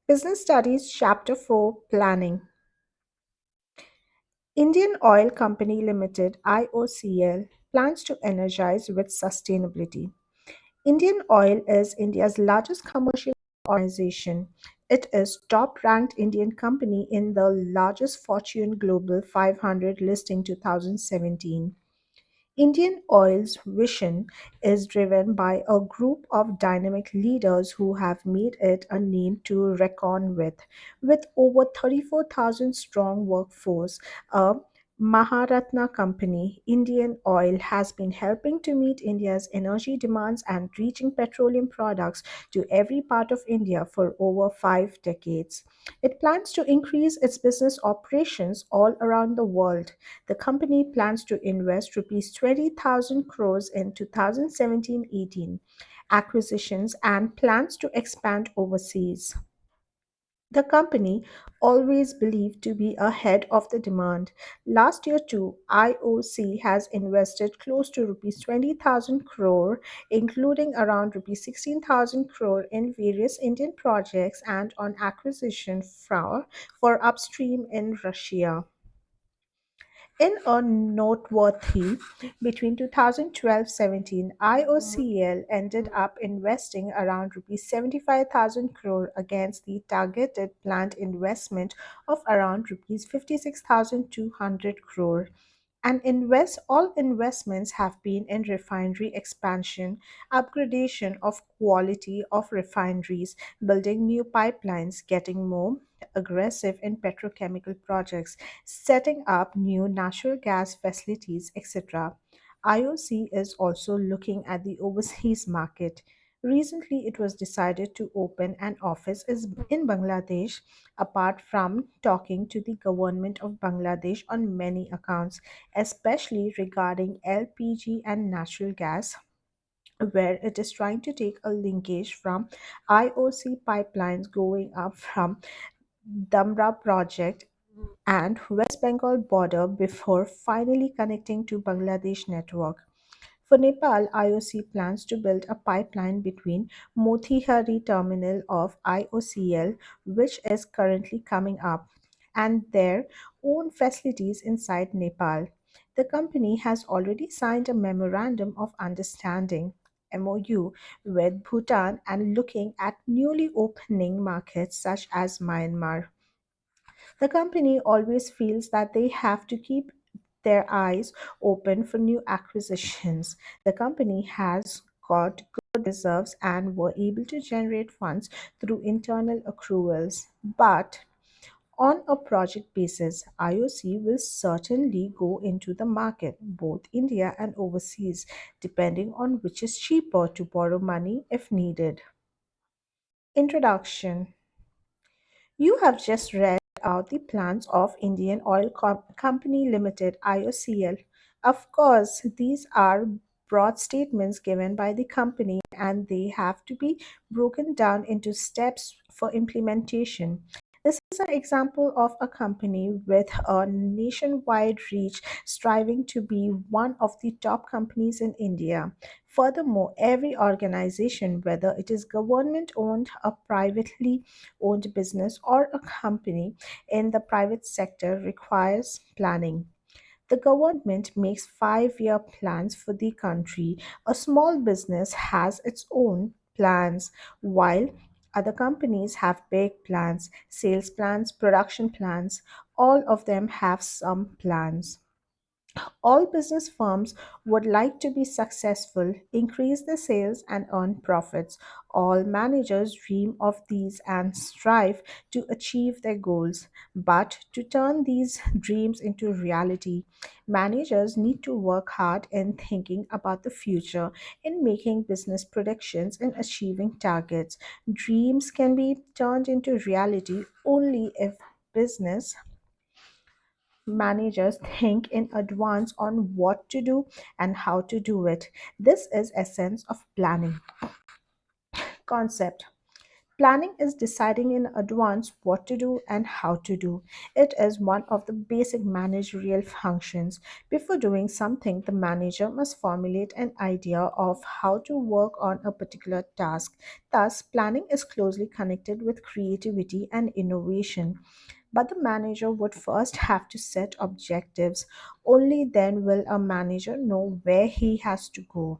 Business Studies Chapter 4 Planning. Indian Oil Company Limited IOCL plans to energize with sustainability. Indian Oil is India's largest commercial organization. It is top-ranked Indian company in the largest Fortune Global 500 listing 2017. Indian Oil's vision is driven by a group of dynamic leaders who have made it a name to reckon with. With over 34,000 strong workforce, a Maharatna company, Indian Oil has been helping to meet India's energy demands and reaching petroleum products to every part of India for over 5 decades. It plans to increase its business operations all around the world. The company plans to invest rupees 20,000 crores in 2017-18 acquisitions and plans to expand overseas. The company, always believed to be ahead of the demand. Last year too, IOC has invested close to rupees 20,000 crore, including around rupees 16,000 crore in various Indian projects and on acquisition for upstream in Russia. In a noteworthy, between 2012-17, IOCL ended up investing around rupees 75,000 crore against the targeted planned investment of around rupees 56,200 crore. And invest all investments have been in refinery expansion, upgradation of quality of refineries, building new pipelines, getting more aggressive in petrochemical projects, setting up new natural gas facilities, etc. IOC is also looking at the overseas market. Recently, it was decided to open an office in Bangladesh, apart from talking to the government of Bangladesh on many accounts, especially regarding LPG and natural gas, where it is trying to take a linkage from IOC pipelines going up from Damra project and West Bengal border before finally connecting to Bangladesh network. For Nepal, IOC plans to build a pipeline between Motihari terminal of IOCL, which is currently coming up, and their own facilities inside Nepal. The company has already signed a memorandum of understanding MOU with Bhutan and looking at newly opening markets such as Myanmar. The company always feels that they have to keep their eyes open for new acquisitions. The company has got good reserves and were able to generate funds through internal accruals. But on a project basis, IOC will certainly go into the market, both India and overseas, depending on which is cheaper to borrow money if needed. Introduction. You have just read about the plans of Indian Oil Company Limited IOCL. Of course, these are broad statements given by the company and they have to be broken down into steps for implementation. This is an example of a company with a nationwide reach striving to be one of the top companies in India. Furthermore, every organization, whether it is government owned, a privately owned business, or a company in the private sector, requires planning. The government makes 5 year plans for the country. A small business has its own plans, while other companies have big plans, sales plans, production plans. All of them have some plans. All business firms would like to be successful, increase their sales, and earn profits. All managers dream of these and strive to achieve their goals. But to turn these dreams into reality, managers need to work hard in thinking about the future, in making business predictions, and achieving targets. Dreams can be turned into reality only if business managers think in advance on what to do and how to do it. This is essence of planning. Concept. Planning is deciding in advance what to do and how to do. It is one of the basic managerial functions. Before doing something, the manager must formulate an idea of how to work on a particular task. Thus, planning is closely connected with creativity and innovation. But the manager would first have to set objectives. Only then will a manager know where he has to go.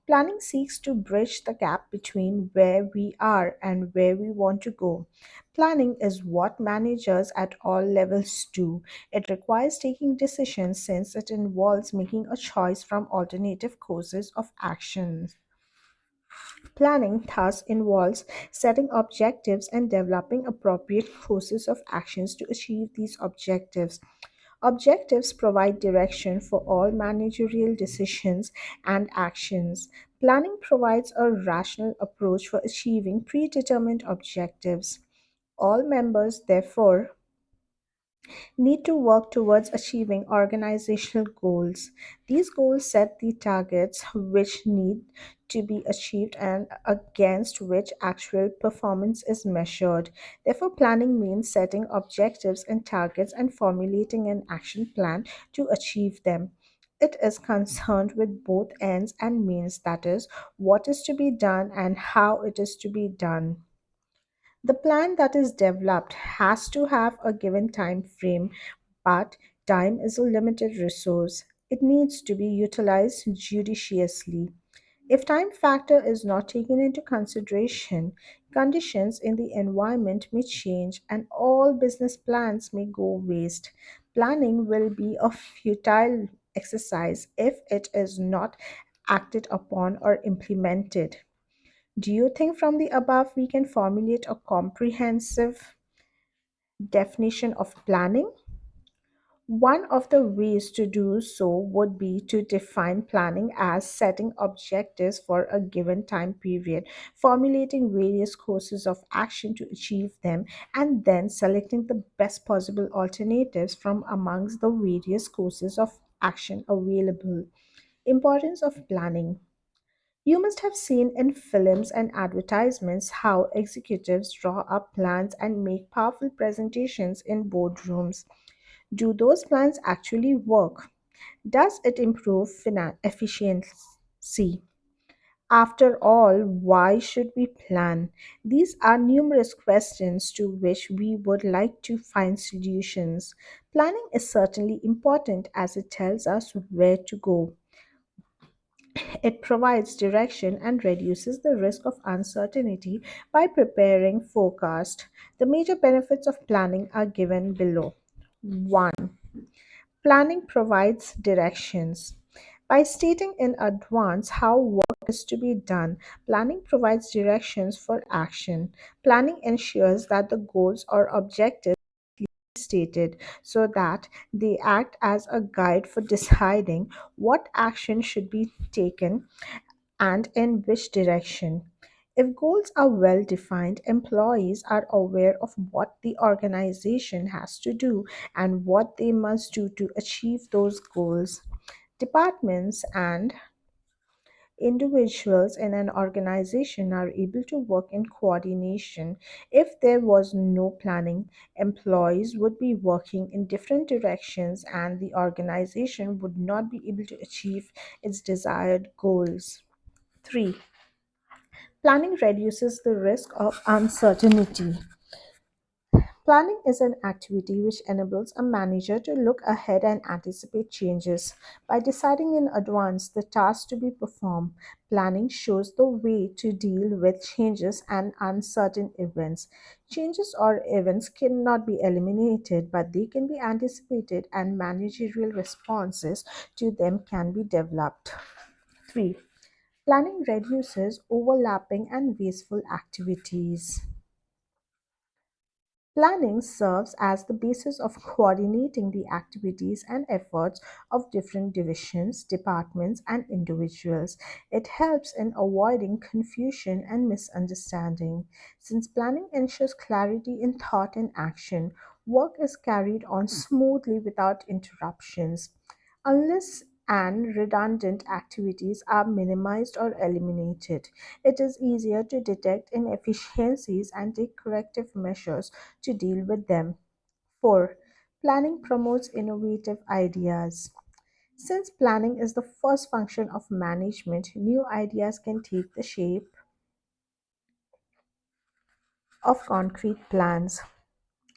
Planning seeks to bridge the gap between where we are and where we want to go. Planning is what managers at all levels do. It requires taking decisions since it involves making a choice from alternative courses of action. Planning thus involves setting objectives and developing appropriate courses of actions to achieve these objectives. Objectives provide direction for all managerial decisions and actions. Planning provides a rational approach for achieving predetermined objectives. All members, therefore, need to work towards achieving organizational goals. These goals set the targets which need to be achieved and against which actual performance is measured. Therefore, planning means setting objectives and targets and formulating an action plan to achieve them. It is concerned with both ends and means, that is, what is to be done and how it is to be done. The plan that is developed has to have a given time frame, but time is a limited resource. It needs to be utilized judiciously. If time factor is not taken into consideration, conditions in the environment may change and all business plans may go waste. Planning will be a futile exercise if it is not acted upon or implemented. Do you think from the above we can formulate a comprehensive definition of planning? One of the ways to do so would be to define planning as setting objectives for a given time period, formulating various courses of action to achieve them, and then selecting the best possible alternatives from amongst the various courses of action available. Importance of planning. You must have seen in films and advertisements how executives draw up plans and make powerful presentations in boardrooms. Do those plans actually work? Does it improve efficiency? After all, why should we plan? These are numerous questions to which we would like to find solutions. Planning is certainly important as it tells us where to go. It provides direction and reduces the risk of uncertainty by preparing forecast. The major benefits of planning are given below. 1. Planning provides directions. By stating in advance how work is to be done, planning provides directions for action. Planning ensures that the goals or objectives stated so that they act as a guide for deciding what action should be taken and in which direction. If goals are well defined, employees are aware of what the organization has to do and what they must do to achieve those goals. Departments and individuals in an organization are able to work in coordination. If there was no planning, employees would be working in different directions and the organization would not be able to achieve its desired goals. 3. Planning reduces the risk of uncertainty. Planning is an activity which enables a manager to look ahead and anticipate changes. By deciding in advance the tasks to be performed, planning shows the way to deal with changes and uncertain events. Changes or events cannot be eliminated, but they can be anticipated and managerial responses to them can be developed. 3. Planning reduces overlapping and wasteful activities. Planning serves as the basis of coordinating the activities and efforts of different divisions, departments, and individuals. It helps in avoiding confusion and misunderstanding. Since planning ensures clarity in thought and action, work is carried on smoothly without interruptions. Unless and redundant activities are minimized or eliminated. It is easier to detect inefficiencies and take corrective measures to deal with them. 4. Planning promotes innovative ideas. Since planning is the first function of management, new ideas can take the shape of concrete plans.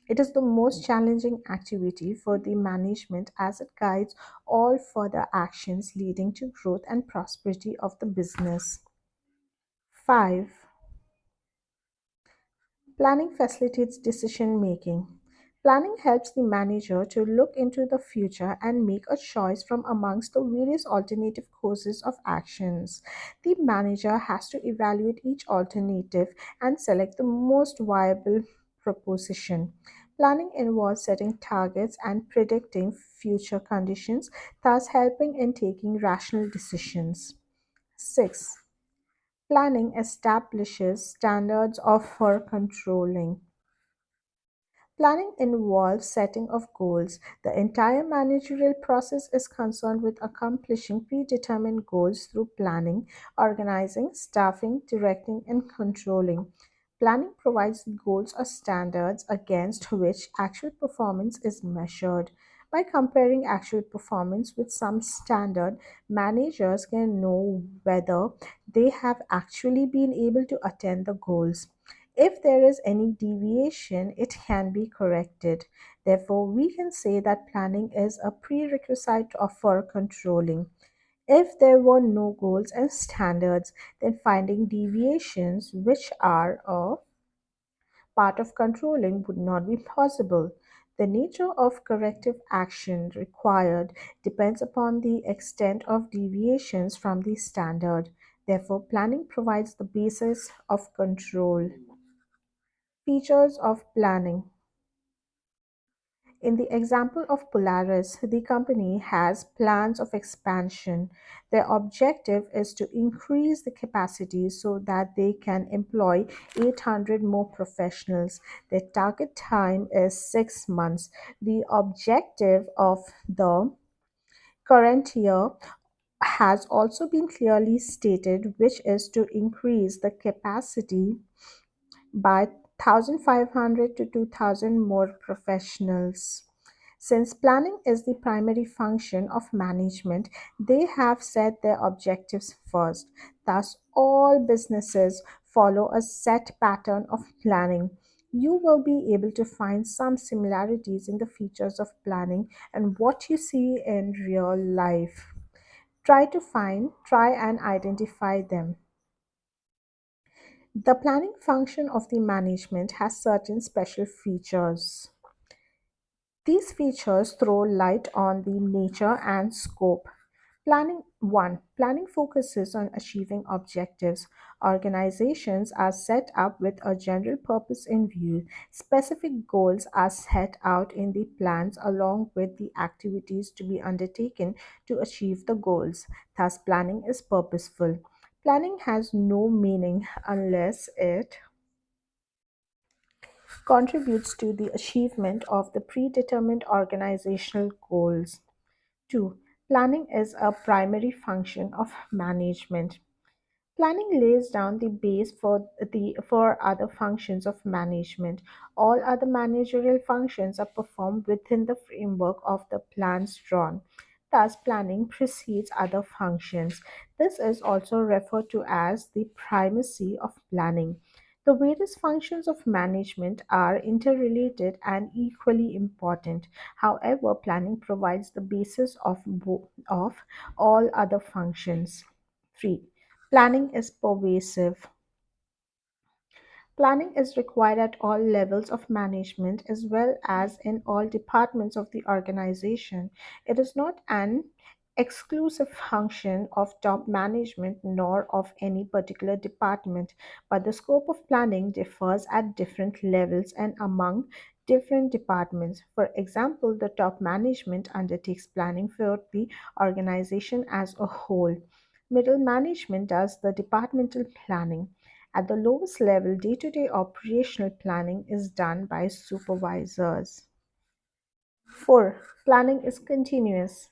It is the most challenging activity for the management as it guides all further actions leading to growth and prosperity of the business. 5. Planning facilitates decision making. Planning helps the manager to look into the future and make a choice from amongst the various alternative courses of actions. The manager has to evaluate each alternative and select the most viable proposition. Planning involves setting targets and predicting future conditions, thus helping in taking rational decisions. 6. Planning establishes standards of for controlling. Planning involves setting of goals. The entire managerial process is concerned with accomplishing predetermined goals through planning, organizing, staffing, directing, and controlling. Planning provides goals or standards against which actual performance is measured. By comparing actual performance with some standard, managers can know whether they have actually been able to attain the goals. If there is any deviation, it can be corrected. Therefore, we can say that planning is a prerequisite for controlling. If there were no goals and standards, then finding deviations, which are a part of controlling, would not be possible. The nature of corrective action required depends upon the extent of deviations from the standard. Therefore, planning provides the basis of control. Features of planning. In the example of Polaris, the company has plans of expansion. Their objective is to increase the capacity so that they can employ 800 more professionals. Their target time is 6 months. The objective of the current year has also been clearly stated, which is to increase the capacity by 1,500 to 2,000 more professionals. Since planning is the primary function of management, they have set their objectives first. Thus, all businesses follow a set pattern of planning. You will be able to find some similarities in the features of planning and what you see in real life. Try and identify them. The planning function of the management has certain special features. These features throw light on the nature and scope. Planning 1. Planning focuses on achieving objectives. Organizations are set up with a general purpose in view. Specific goals are set out in the plans along with the activities to be undertaken to achieve the goals. Thus, planning is purposeful. Planning has no meaning unless it contributes to the achievement of the predetermined organizational goals. 2. Planning is a primary function of management. Planning lays down the base for other functions of management. All other managerial functions are performed within the framework of the plans drawn. Thus, planning precedes other functions. This is also referred to as the primacy of planning. The various functions of management are interrelated and equally important. However, planning provides the basis of all other functions. 3. Planning is pervasive. Planning is required at all levels of management as well as in all departments of the organization. It is not an exclusive function of top management nor of any particular department, but the scope of planning differs at different levels and among different departments. For example, the top management undertakes planning for the organization as a whole. Middle management does the departmental planning. At the lowest level, day to day operational planning is done by supervisors. 4. Planning is continuous.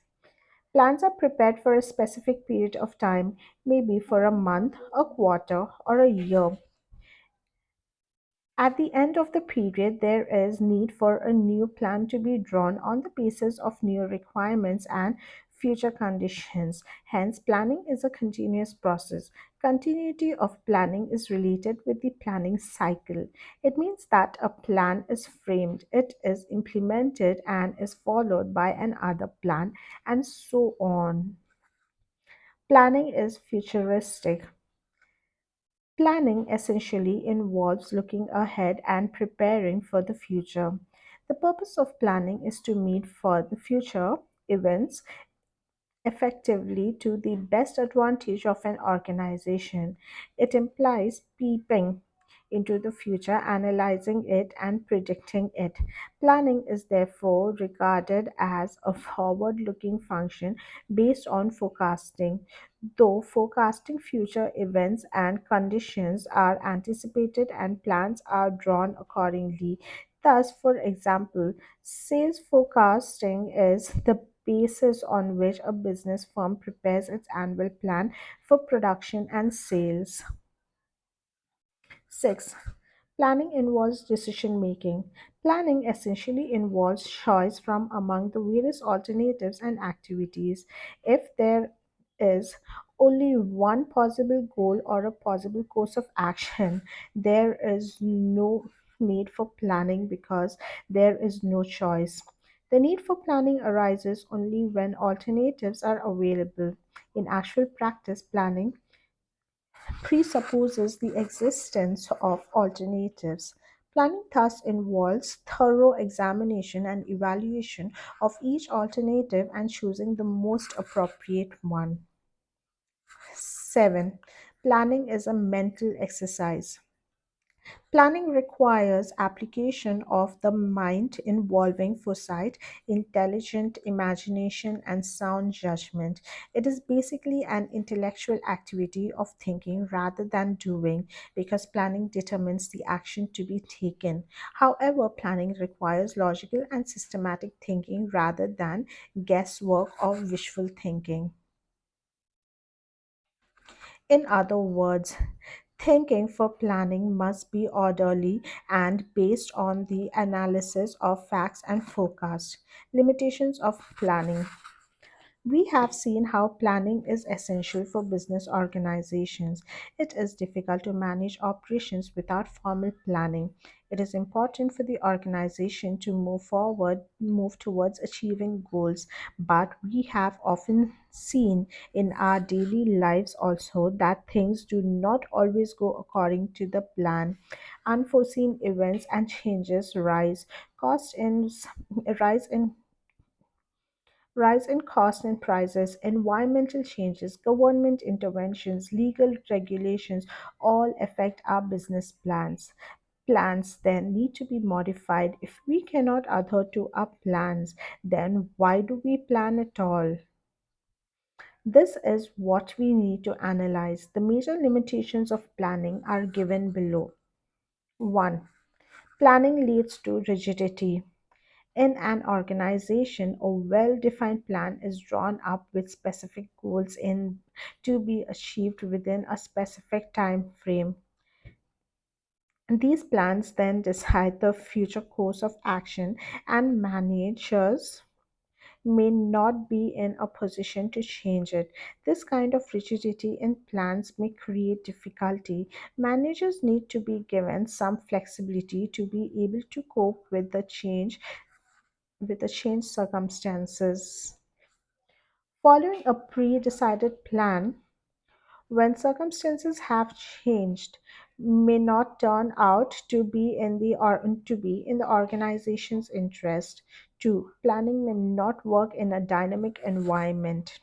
Plans are prepared for a specific period of time, maybe for a month, a quarter, or a year. At the end of the period, there is need for a new plan to be drawn on the basis of new requirements and future conditions. Hence, planning is a continuous process. Continuity of planning is related with the planning cycle. It means that a plan is framed, it is implemented, and is followed by another plan, and so on. Planning is futuristic. Planning essentially involves looking ahead and preparing for the future. The purpose of planning is to meet for the future events effectively to the best advantage of an organization. It implies peeping into the future, analyzing it, and predicting it. Planning is therefore regarded as a forward looking function based on forecasting. Though forecasting future events and conditions are anticipated and plans are drawn accordingly. Thus, for example, sales forecasting is the basis on which a business firm prepares its annual plan for production and sales. 6. Planning involves decision making. Planning essentially involves choice from among the various alternatives and activities. If there is only one possible goal or a possible course of action, there is no need for planning because there is no choice. The need for planning arises only when alternatives are available. In actual practice, planning presupposes the existence of alternatives. Planning thus involves thorough examination and evaluation of each alternative and choosing the most appropriate one. 7. Planning is a mental exercise. Planning requires application of the mind involving foresight, intelligent imagination, and sound judgment. It is basically an intellectual activity of thinking rather than doing because planning determines the action to be taken. However, planning requires logical and systematic thinking rather than guesswork or wishful thinking. In other words, thinking for planning must be orderly and based on the analysis of facts and forecast. Limitations of planning. We have seen how planning is essential for business organizations. It is difficult to manage operations without formal planning. It is important for the organization to move towards achieving goals, but we have often seen in our daily lives also that things do not always go according to the plan. Unforeseen events and changes rise in rise in costs and prices, environmental changes, government interventions, legal regulations all affect our business plans. Plans then need to be modified. If we cannot adhere to our plans, then why do we plan at all? This is what we need to analyze. The major limitations of planning are given below. 1. Planning leads to rigidity. In an organization, a well defined plan is drawn up with specific goals in to be achieved within a specific time frame. These plans then decide the future course of action, and managers may not be in a position to change it. This kind of rigidity in plans may create difficulty. Managers need to be given some flexibility to be able to cope with the changed circumstances. Following a pre decided plan, when circumstances have changed, may not turn out to be in the organization's interest. 2. Planning may not work in a dynamic environment.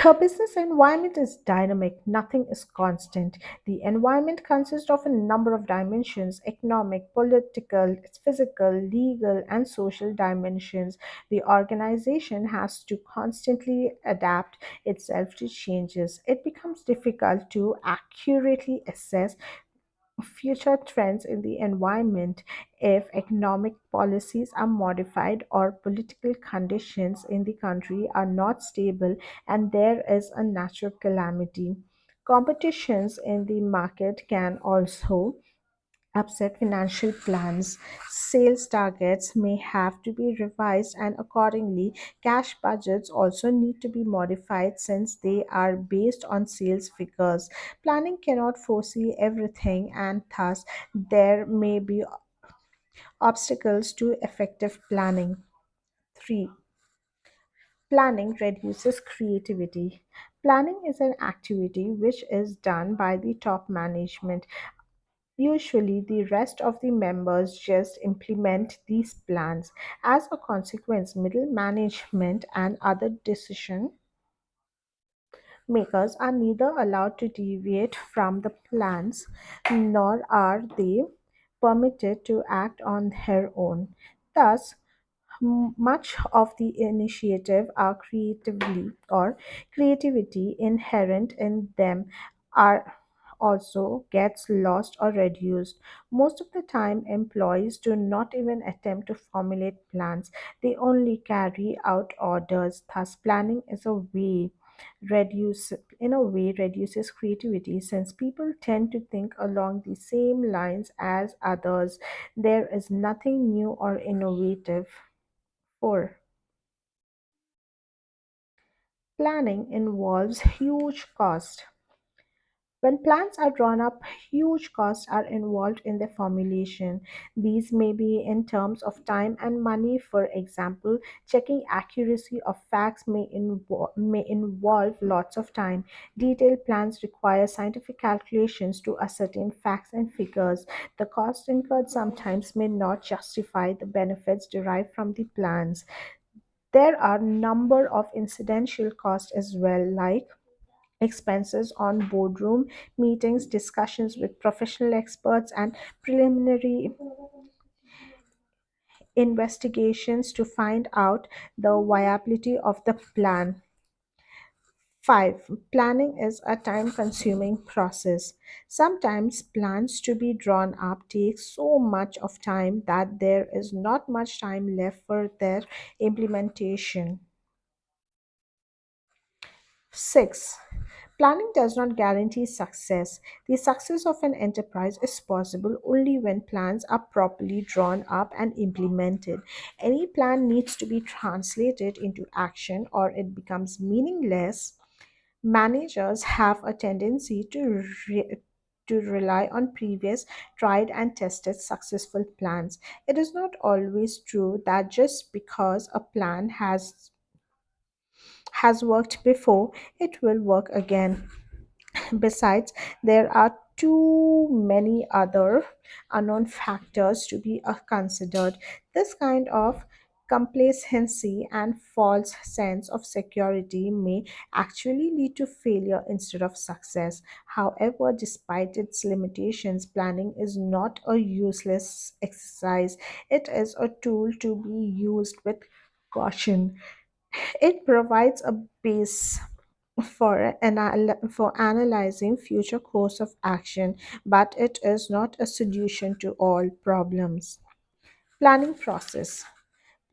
The business environment is dynamic, nothing is constant. The environment consists of a number of dimensions: economic, political, physical, legal, and social dimensions. The organization has to constantly adapt itself to changes. It becomes difficult to accurately assess future trends in the environment. If economic policies are modified or political conditions in the country are not stable and there is a natural calamity. Competitions in the market can also upset financial plans. Sales targets may have to be revised, and accordingly, cash budgets also need to be modified since they are based on sales figures. Planning cannot foresee everything, and thus, there may be obstacles to effective planning. 3. Planning reduces creativity. Planning is an activity which is done by the top management. Usually, the rest of the members just implement these plans. As a consequence, middle management and other decision makers are neither allowed to deviate from the plans nor are they permitted to act on their own. Thus, much of the initiative are creatively or creativity inherent in them are also gets lost or reduced. Most of the time employees do not even attempt to formulate plans, they only carry out orders. Thus planning is a way reduce in a way reduces creativity since people tend to think along the same lines as others. There is nothing new or innovative. 4. Planning involves huge cost. When plans are drawn up, huge costs are involved in their formulation. These may be in terms of time and money. For example, checking accuracy of facts may involve lots of time. Detailed plans require scientific calculations to ascertain facts and figures. The cost incurred sometimes may not justify the benefits derived from the plans. There are number of incidental costs as well, like expenses on boardroom meetings, discussions with professional experts, and preliminary investigations to find out the viability of the plan. 5. Planning is a time consuming process. Sometimes plans to be drawn up take so much of time that there is not much time left for their implementation. 6. Planning does not guarantee success. The success of an enterprise is possible only when plans are properly drawn up and implemented. Any plan needs to be translated into action or it becomes meaningless. Managers have a tendency to rely on previous tried and tested successful plans. It is not always true that just because a plan has worked before, it will work again. Besides, there are too many other unknown factors to be considered. This kind of complacency and false sense of security may actually lead to failure instead of success. However, despite its limitations, planning is not a useless exercise. It is a tool to be used with caution. It provides a base for analyzing future course of action, but it is not a solution to all problems. Planning process.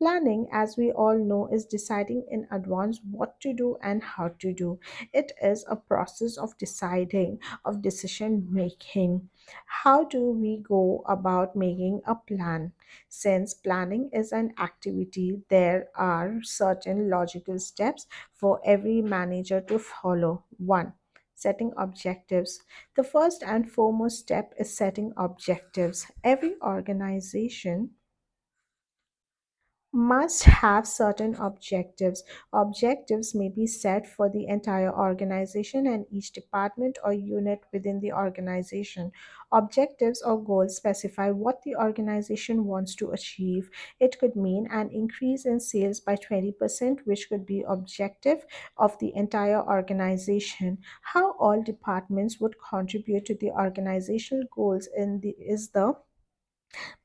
Planning, as we all know, is deciding in advance what to do and how to do. It is a process of deciding, of decision making. How do we go about making a plan? Since planning is an activity, there are certain logical steps for every manager to follow. 1. Setting objectives. The first and foremost step is setting objectives. Every organization must have certain objectives. Objectives may be set for the entire organization and each department or unit within the organization. Objectives or goals specify what the organization wants to achieve. It could mean an increase in sales by 20%, which could be objective of the entire organization. How all departments would contribute to the organizational goals is the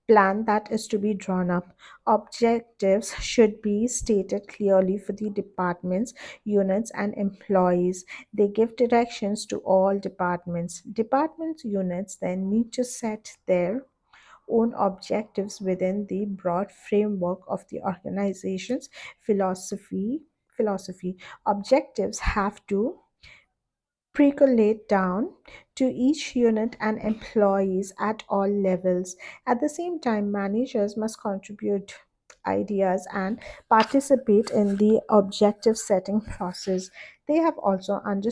Plan that is to be drawn up. Objectives should be stated clearly for the departments, units, and employees. They give directions to all departments. Departments, units then need to set their own objectives within the broad framework of the organization's philosophy. Philosophy objectives have to percolate down to each unit and employees at all levels. At the same time, managers must contribute ideas and participate in the objective setting process. They have also under,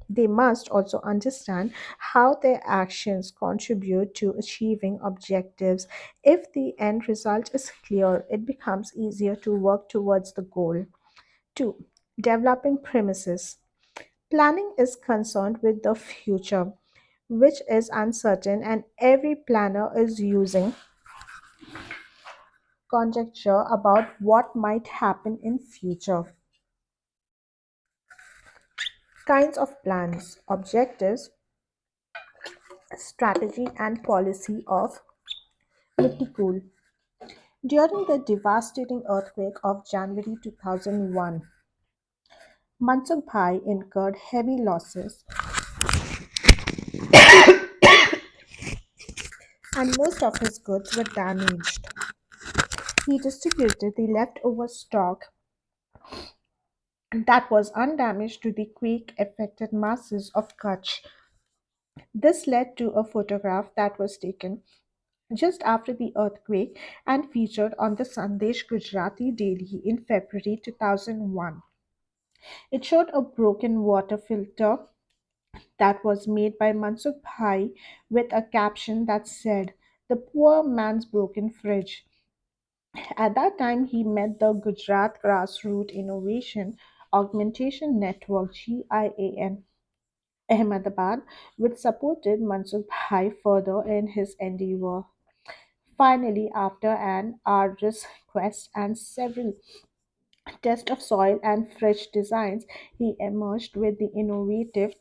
they must also understand how their actions contribute to achieving objectives. If the end result is clear, it becomes easier to work towards the goal. 2. Developing premises. Planning is concerned with the future, which is uncertain, and every planner is using conjecture about what might happen in future. Kinds of plans, objectives, strategy, and policy of Mittikul. During the devastating earthquake of January 2001, Mansukh Bhai incurred heavy losses and most of his goods were damaged. He distributed the leftover stock that was undamaged to the quake affected masses of Kutch. This led to a photograph that was taken just after the earthquake and featured on the Sandesh Gujarati Daily in February 2001. It showed a broken water filter that was made by Mansukh Bhai with a caption that said, "The poor man's broken fridge." At that time, he met the Gujarat Grassroot Innovation Augmentation Network GIAN Ahmedabad, which supported Mansukh Bhai further in his endeavor. Finally, after an arduous quest and several tests of soil and fridge designs, he emerged with the innovative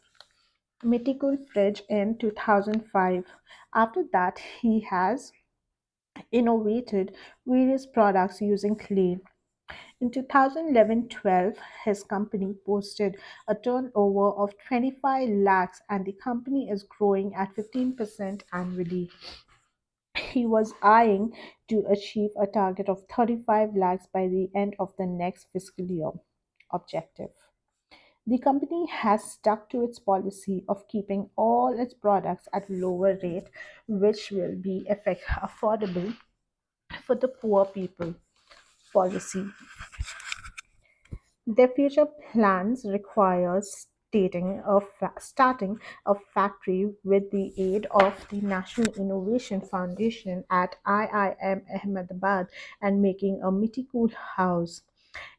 Mythical fridge in 2005. After that, he has innovated various products using clay. In 2011-12, his company posted a turnover of 25 lakhs and the company is growing at 15% annually. He was eyeing to achieve a target of 35 lakhs by the end of the next fiscal year. Objective. The company has stuck to its policy of keeping all its products at lower rate, which will be affordable for the poor people. Policy. Their future plans require starting a factory with the aid of the National Innovation Foundation at IIM Ahmedabad and making a Mittikul house.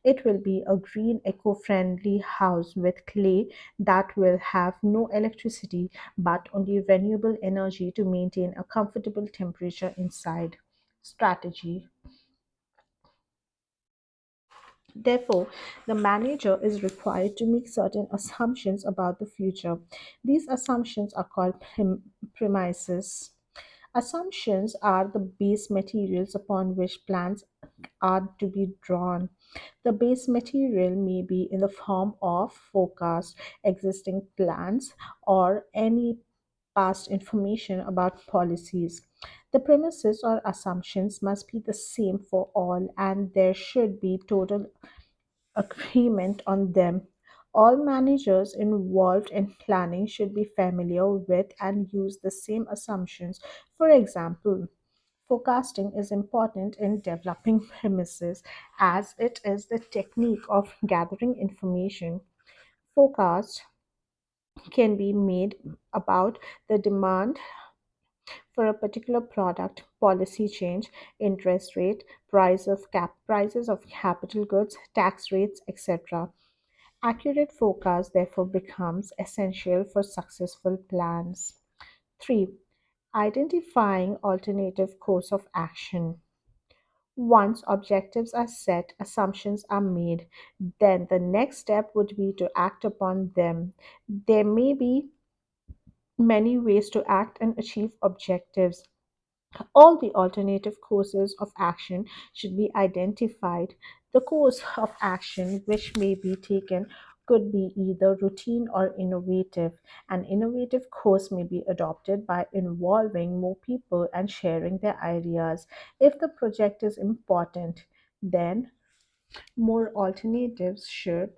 It will be a green, eco friendly house with clay that will have no electricity but only renewable energy to maintain a comfortable temperature inside. Strategy. Therefore, the manager is required to make certain assumptions about the future. These assumptions are called premises. Assumptions are the base materials upon which plans are to be drawn. The base material may be in the form of forecast, existing plans, or any past information about policies. The premises or assumptions must be the same for all, and there should be total agreement on them. All managers involved in planning should be familiar with and use the same assumptions. For example, forecasting is important in developing premises as it is the technique of gathering information. Forecast can be made about the demand for a particular product, policy change, interest rate, prices of capital goods, tax rates, etc. Accurate forecast therefore becomes essential for successful plans. 3. Identifying alternative course of action. Once objectives are set, assumptions are made, then the next step would be to act upon them. There may be many ways to act and achieve objectives. All the alternative courses of action should be identified. The course of action which may be taken could be either routine or innovative. An innovative course may be adopted by involving more people and sharing their ideas. If the project is important, then more alternatives should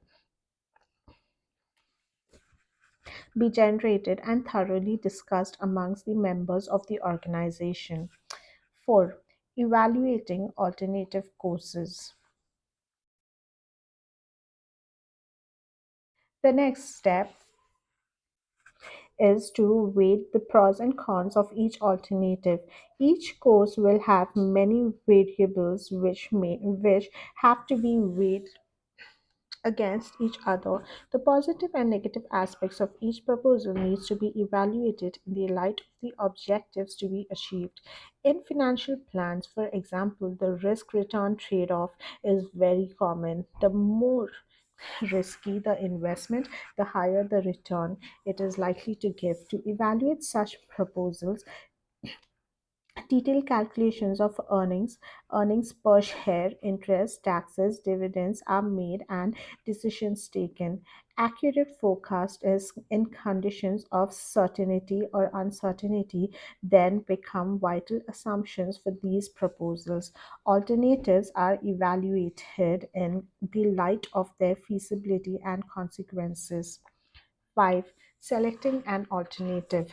be generated and thoroughly discussed amongst the members of the organization. 4. Evaluating alternative courses. The next step is to weigh the pros and cons of each alternative. Each course will have many variables which have to be weighed against each other. The positive and negative aspects of each proposal needs to be evaluated in the light of the objectives to be achieved. In financial plans, for example, the risk return trade off is very common. The more risky the investment, the higher the return it is likely to give. To evaluate such proposals, detailed calculations of earnings per share, interest, taxes, dividends are made and decisions taken. Accurate forecast is in conditions of certainty or uncertainty then become vital assumptions for these proposals. Alternatives are evaluated in the light of their feasibility and consequences. 5. Selecting an alternative.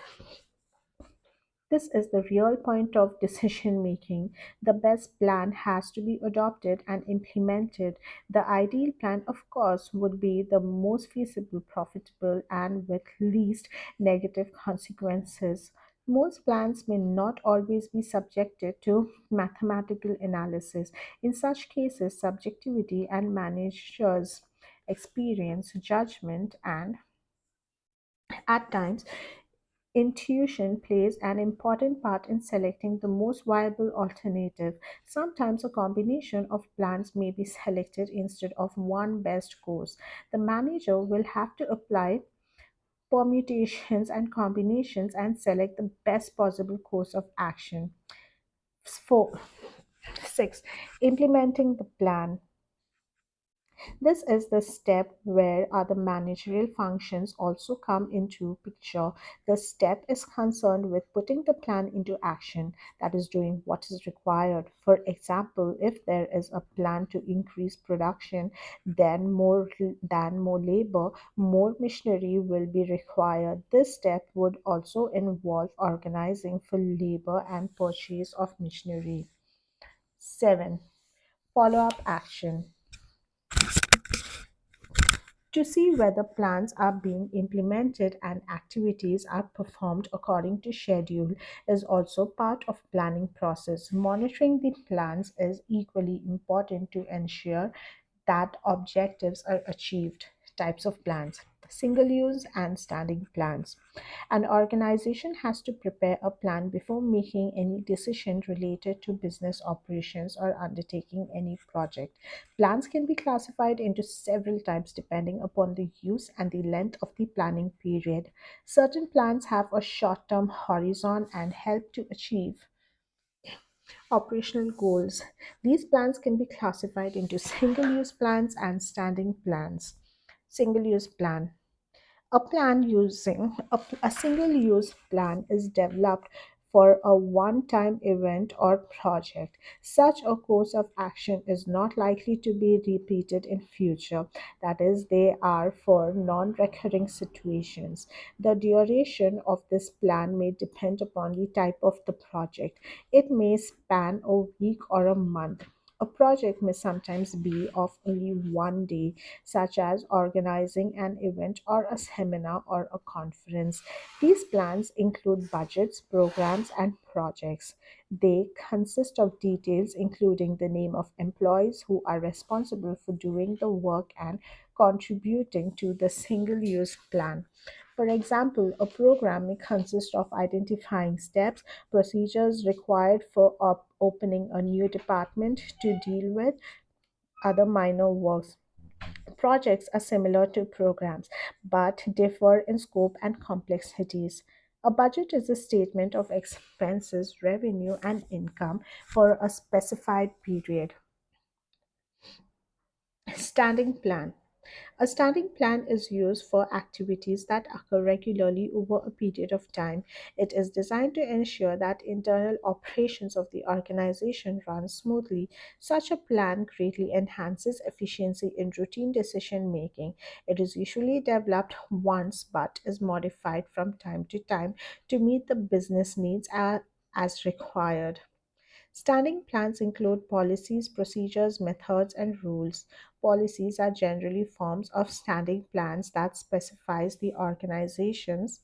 This is the real point of decision making. The best plan has to be adopted and implemented. The ideal plan, of course, would be the most feasible, profitable, and with least negative consequences. Most plans may not always be subjected to mathematical analysis. In such cases, subjectivity and managers' experience, judgment, and at times intuition plays an important part in selecting the most viable alternative. Sometimes a combination of plans may be selected instead of one best course. The manager will have to apply permutations and combinations and select the best possible course of action. 4. 6. Implementing the plan. This is the step where other managerial functions also come into picture. The step is concerned with putting the plan into action, that is doing what is required. For example, if there is a plan to increase production, then more labor, more machinery will be required. This step would also involve organizing for labor and purchase of machinery. 7. Follow-up action. To see whether plans are being implemented and activities are performed according to schedule is also part of planning process. Monitoring the plans is equally important to ensure that objectives are achieved. Types of plans: single use and standing plans. An organization has to prepare a plan before making any decision related to business operations or undertaking any project. Plans can be classified into several types depending upon the use and the length of the planning period. Certain plans have a short term horizon and help to achieve operational goals. These plans can be classified into single use plans and standing plans. Single use plan. A single use plan is developed for a one time event or project. Such a course of action is not likely to be repeated in future. That is, they are for non recurring situations. The duration of this plan may depend upon the type of the project. It may span a week or a month. A project may sometimes be of only one day, such as organizing an event or a seminar or a conference. These plans include budgets, programs, and projects. They consist of details including the name of employees who are responsible for doing the work and contributing to the single use plan. For example, a program may consist of identifying steps, procedures required for opening a new department to deal with other minor works. Projects are similar to programs but differ in scope and complexities. A budget is a statement of expenses, revenue, and income for a specified period. Standing plan. A standing plan is used for activities that occur regularly over a period of time. It is designed to ensure that internal operations of the organization run smoothly. Such a plan greatly enhances efficiency in routine decision making. It is usually developed once but is modified from time to time to meet the business needs as required. Standing plans include policies, procedures, methods, and rules. Policies are generally forms of standing plans that specifies the organization's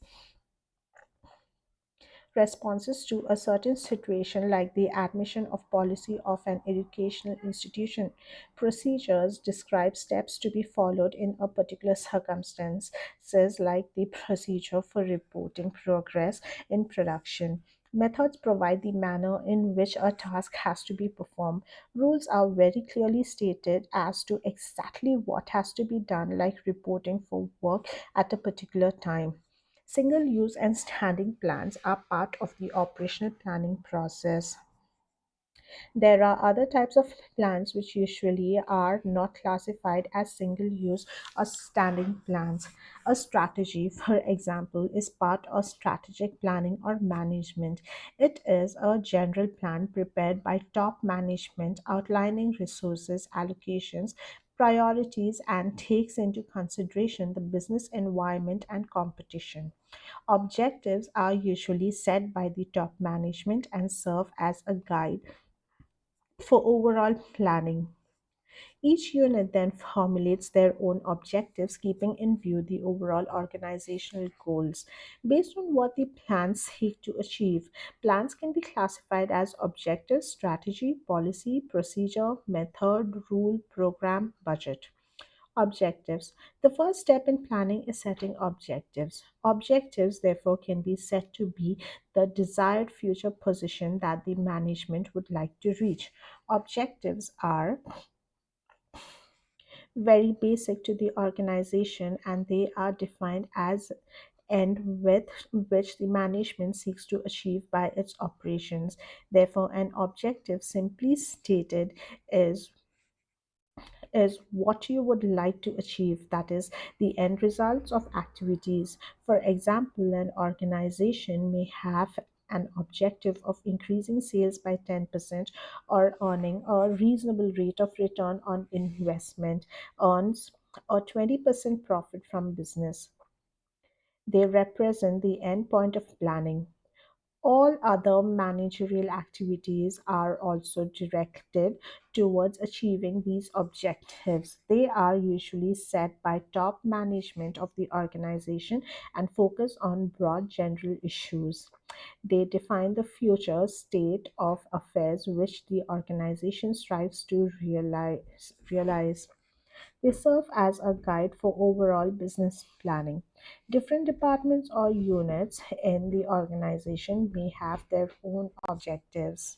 responses to a certain situation, like the admission of policy of an educational institution. Procedures describe steps to be followed in a particular circumstance, says like the procedure for reporting progress in production. Methods provide the manner in which a task has to be performed. Rules are very clearly stated as to exactly what has to be done, like reporting for work at a particular time. Single use and standing plans are part of the operational planning process. There are other types of plans which usually are not classified as single use or standing plans. A strategy, for example, is part of strategic planning or management. It is a general plan prepared by top management outlining resources, allocations, priorities, and takes into consideration the business environment and competition. Objectives are usually set by the top management and serve as a guide for overall planning. Each unit then formulates their own objectives, keeping in view the overall organizational goals. Based on what the plans seek to achieve, plans can be classified as objective, strategy, policy, procedure, method, rule, program, budget. Objectives. The first step in planning is setting objectives. Objectives, therefore, can be set to be the desired future position that the management would like to reach. Objectives are very basic to the organization and they are defined as end with which the management seeks to achieve by its operations. Therefore, an objective, simply stated, is is what you would like to achieve, that is, the end results of activities. For example, an organization may have an objective of increasing sales by 10% or earning a reasonable rate of return on investment, earns a 20% profit from business. They represent the end point of planning. All other managerial activities are also directed towards achieving these objectives. They are usually set by top management of the organization and focus on broad general issues. They define the future state of affairs which the organization strives to realize. They serve as a guide for overall business planning. Different departments or units in the organization may have their own objectives.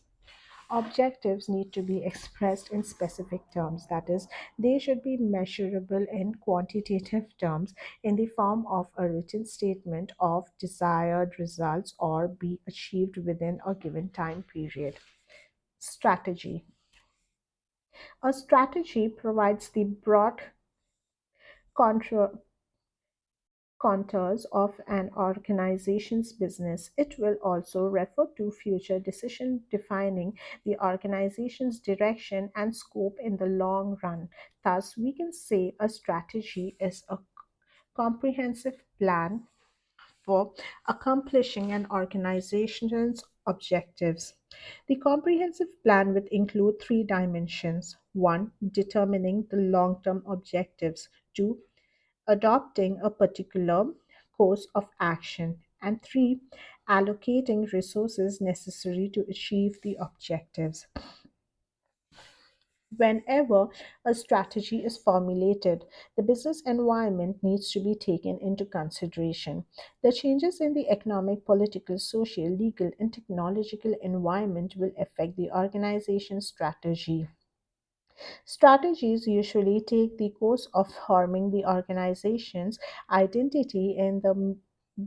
Objectives need to be expressed in specific terms, that is, they should be measurable in quantitative terms in the form of a written statement of desired results or be achieved within a given time period. Strategy. A strategy provides the broad contra- contours of an organization's business. It will also refer to future decision defining the organization's direction and scope in the long run. Thus, we can say a strategy is a comprehensive plan for accomplishing an organization's objectives. The comprehensive plan will include three dimensions: one, determining the long term objectives, two, adopting a particular course of action, and three, allocating resources necessary to achieve the objectives. Whenever a strategy is formulated, the business environment needs to be taken into consideration. The changes in the economic, political, social, legal, and technological environment will affect the organization's strategy. Strategies usually take the course of forming the organization's identity in the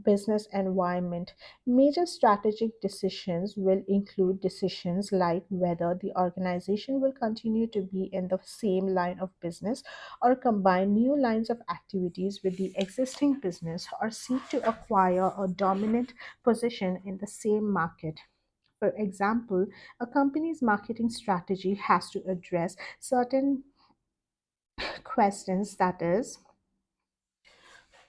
business environment. Major strategic decisions will include decisions like whether the organization will continue to be in the same line of business or combine new lines of activities with the existing business or seek to acquire a dominant position in the same market. For example, a company's marketing strategy has to address certain questions, that is,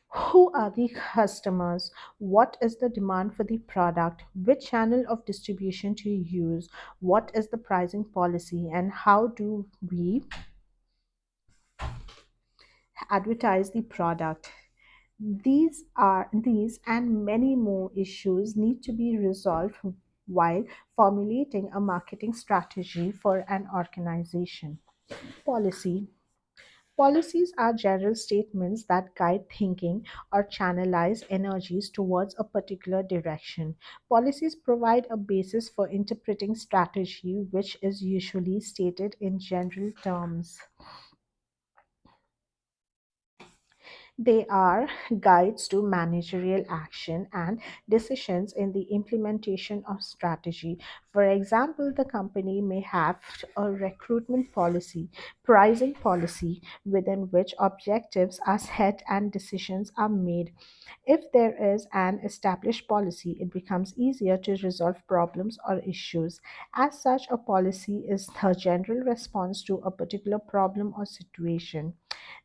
who are the customers? What is the demand for the product? Which channel of distribution to use? What is the pricing policy? And how do we advertise the product? These and many more issues need to be resolved while formulating a marketing strategy for an organization. Policy. Policies are general statements that guide thinking or channelize energies towards a particular direction. Policies provide a basis for interpreting strategy, which is usually stated in general terms. They are guides to managerial action and decisions in the implementation of strategy. For example, the company may have a recruitment policy, pricing policy, within which objectives are set and decisions are made. If there is an established policy, it becomes easier to resolve problems or issues. As such, a policy is the general response to a particular problem or situation.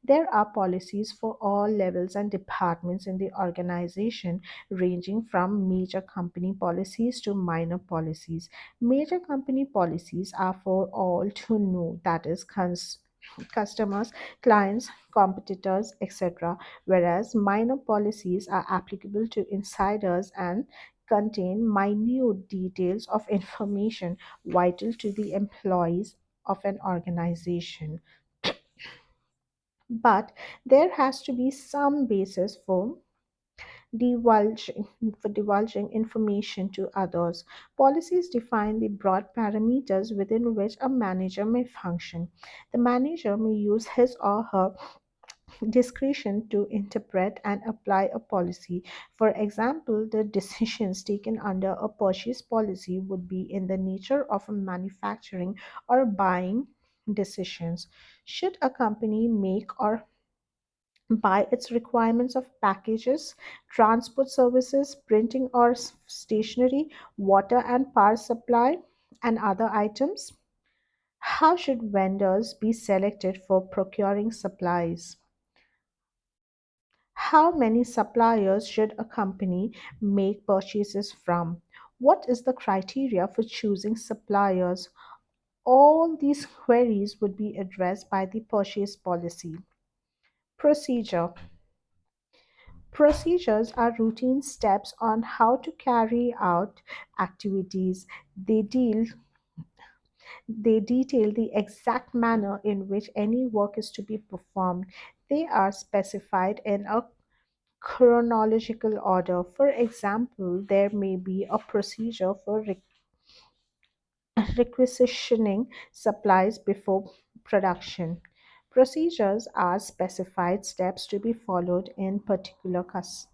There are policies for all levels and departments in the organization, ranging from major company policies to minor policies. Major company policies are for all to know, that is, customers, clients, competitors, etc., whereas minor policies are applicable to insiders and contain minute details of information vital to the employees of an organization. But there has to be some basis divulging, divulging information to others. Policies define the broad parameters within which a manager may function. The manager may use his or her discretion to interpret and apply a policy. For example, the decisions taken under a purchase policy would be in the nature of a manufacturing or buying decisions. Should a company make or by its requirements of packages, transport services, printing or stationery, water and power supply, and other items? How should vendors be selected for procuring supplies? How many suppliers should a company make purchases from? What is the criteria for choosing suppliers? All these queries would be addressed by the purchase policy. Procedure. Procedures are routine steps on how to carry out activities. They detail the exact manner in which any work is to be performed. They are specified in a chronological order. For example, there may be a procedure for requisitioning supplies before production. Procedures are specified steps to be followed in particular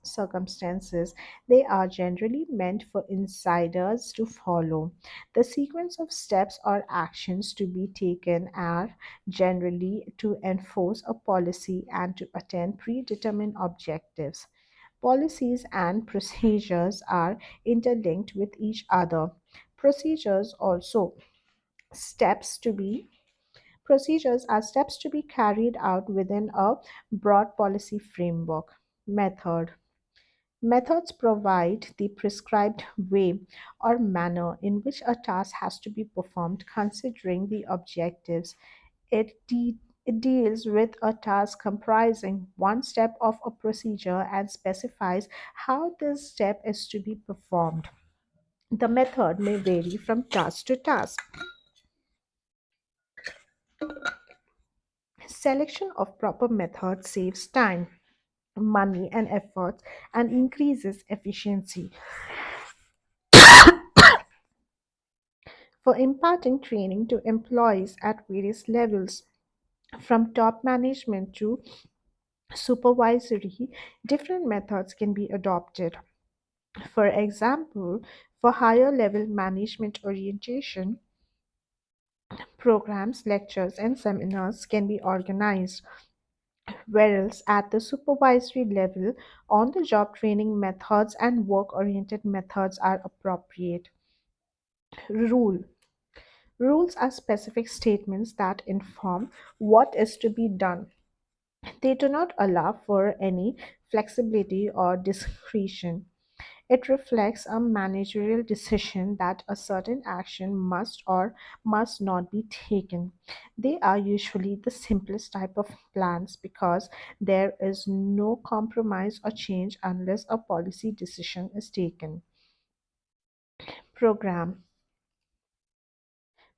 circumstances. They are generally meant for insiders to follow. The sequence of steps or actions to be taken are generally to enforce a policy and to attain predetermined objectives. Policies and procedures are interlinked with each other. Procedures also steps to be Procedures are steps to be carried out within a broad policy framework. Method. Methods provide the prescribed way or manner in which a task has to be performed considering the objectives. It deals with a task comprising one step of a procedure and specifies how this step is to be performed. The method may vary from task to task. Selection of proper method saves time, money, and effort and increases efficiency. For imparting training to employees at various levels, from top management to Supervisory, different methods can be adopted. For example, for higher level management orientation, programs, lectures, and seminars can be organized, whereas at the supervisory level, on the job training methods and work oriented methods are appropriate. Rule Rules are specific statements that inform what is to be done. They do not allow for any flexibility or discretion. It reflects a managerial decision that a certain action must or must not be taken. They are usually the simplest type of plans because there is no compromise or change unless a policy decision is taken. Program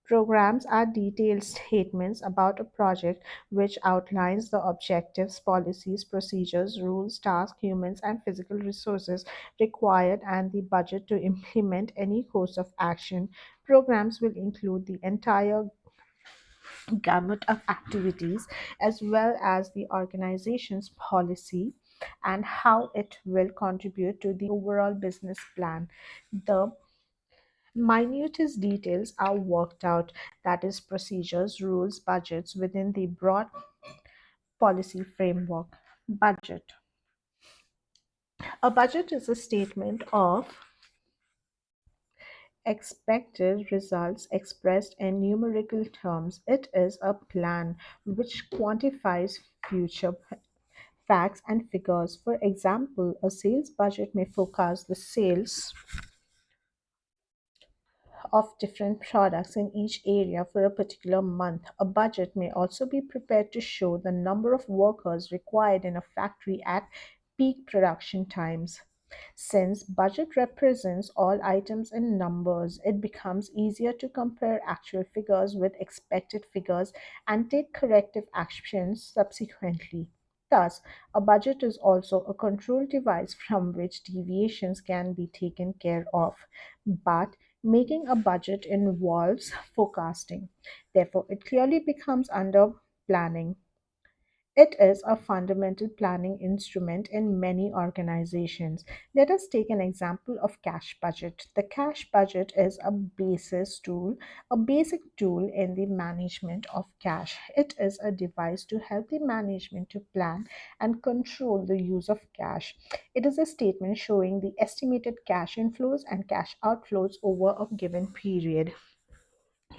Programs are detailed statements about a project which outlines the objectives, policies, procedures, rules, tasks, humans, and physical resources required and the budget to implement any course of action. Programs will include the entire gamut of activities as well as the organization's policy and how it will contribute to the overall business plan. The minutest details are worked out, that is, procedures, rules, budgets within the broad policy framework. Budget. A budget is a statement of expected results expressed in numerical terms. It is a plan which quantifies future facts and figures. For example, a sales budget may forecast the sales of different products in each area for a particular month. A budget may also be prepared to show the number of workers required in a factory at peak production times. Since budget represents all items in numbers, it becomes easier to compare actual figures with expected figures and take corrective actions subsequently. Thus, a budget is also a control device from which deviations can be taken care of. But making a budget involves forecasting. Therefore, it clearly becomes under planning. It is a fundamental planning instrument in many organizations. Let us take an example of cash budget. The cash budget is a basic tool in the management of cash. It is a device to help the management to plan and control the use of cash. It is a statement showing the estimated cash inflows and cash outflows over a given period.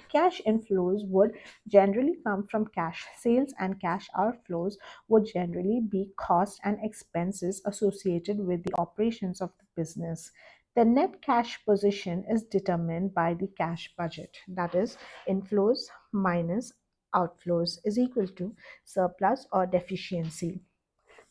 Cash inflows would generally come from cash sales, and cash outflows would generally be costs and expenses associated with the operations of the business. The net cash position is determined by the cash budget, that is, inflows minus outflows is equal to surplus or deficiency.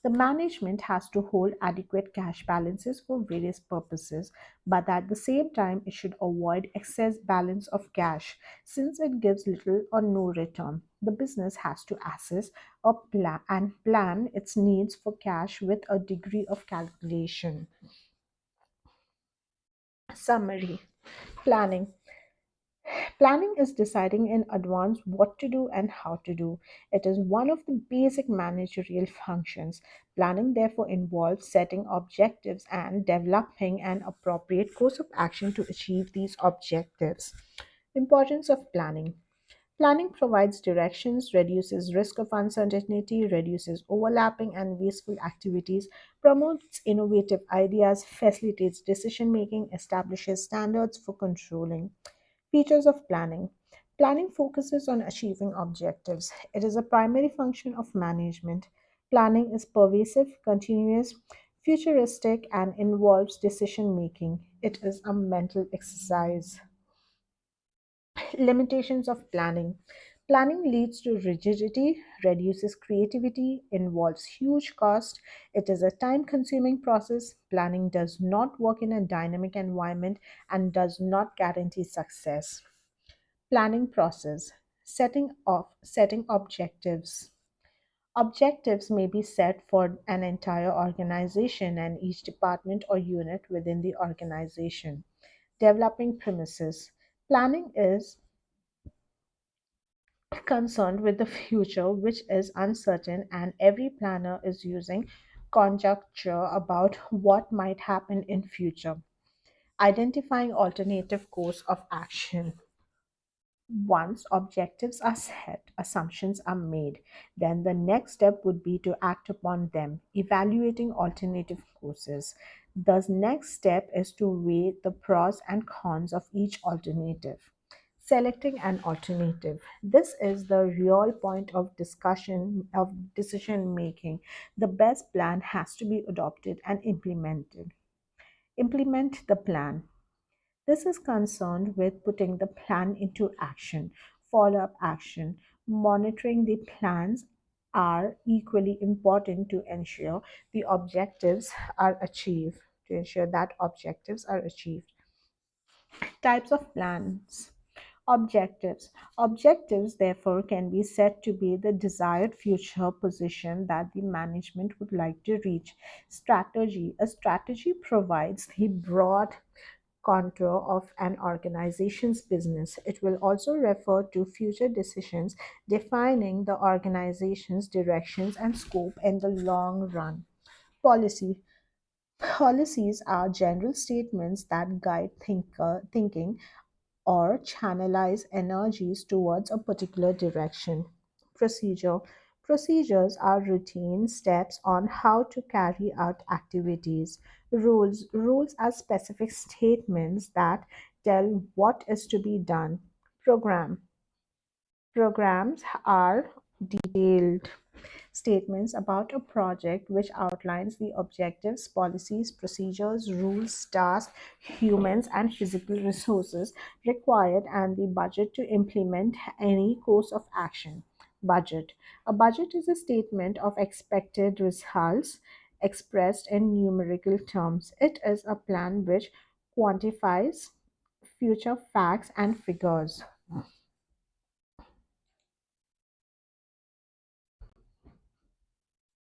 The management has to hold adequate cash balances for various purposes, but at the same time, it should avoid excess balance of cash since it gives little or no return. The business has to assess a plan and plan its needs for cash with a degree of calculation. Summary. Planning. Planning is deciding in advance what to do and how to do. It is one of the basic managerial functions. Planning therefore involves setting objectives and developing an appropriate course of action to achieve these objectives. Importance of planning. Planning provides directions, reduces risk of uncertainty, reduces overlapping and wasteful activities, promotes innovative ideas, facilitates decision making, establishes standards for controlling. Features of planning. Planning focuses on achieving objectives. It is a primary function of management. Planning is pervasive, continuous, futuristic, and involves decision making. It is a mental exercise. Limitations of planning. Planning leads to rigidity, reduces creativity, involves huge cost. It is a time consuming process. Planning does not work in a dynamic environment and does not guarantee success. Planning process. Setting objectives. Objectives may be set for an entire organization and each department or unit within the organization. Developing premises. Planning is concerned with the future, which is uncertain, and every planner is using conjecture about what might happen in future. Identifying alternative course of action. Once objectives are set, assumptions are made, then the next step would be to act upon them, evaluating alternative courses. The next step is to weigh the pros and cons of each alternative. Selecting an alternative. This is the real point of discussion of decision making. The best plan has to be adopted and implemented. Implement the plan. This is concerned with putting the plan into action. Follow up action. Monitoring the plans are equally important to ensure the objectives are achieved. To ensure that objectives are achieved. Types of plans. Objectives. Objectives, therefore, can be said to be the desired future position that the management would like to reach. Strategy. A strategy provides the broad contour of an organization's business. It will also refer to future decisions defining the organization's directions and scope in the long run. Policy. Policies are general statements that guide thinking or channelize energies towards a particular direction. Procedure. Procedures are routine steps on how to carry out activities. Rules. Rules are specific statements that tell what is to be done. Program. Programs are detailed statements about a project which outlines the objectives, policies, procedures, rules, tasks, humans, and physical resources required and the budget to implement any course of action. Budget. A budget is a statement of expected results expressed in numerical terms. It is a plan which quantifies future facts and figures.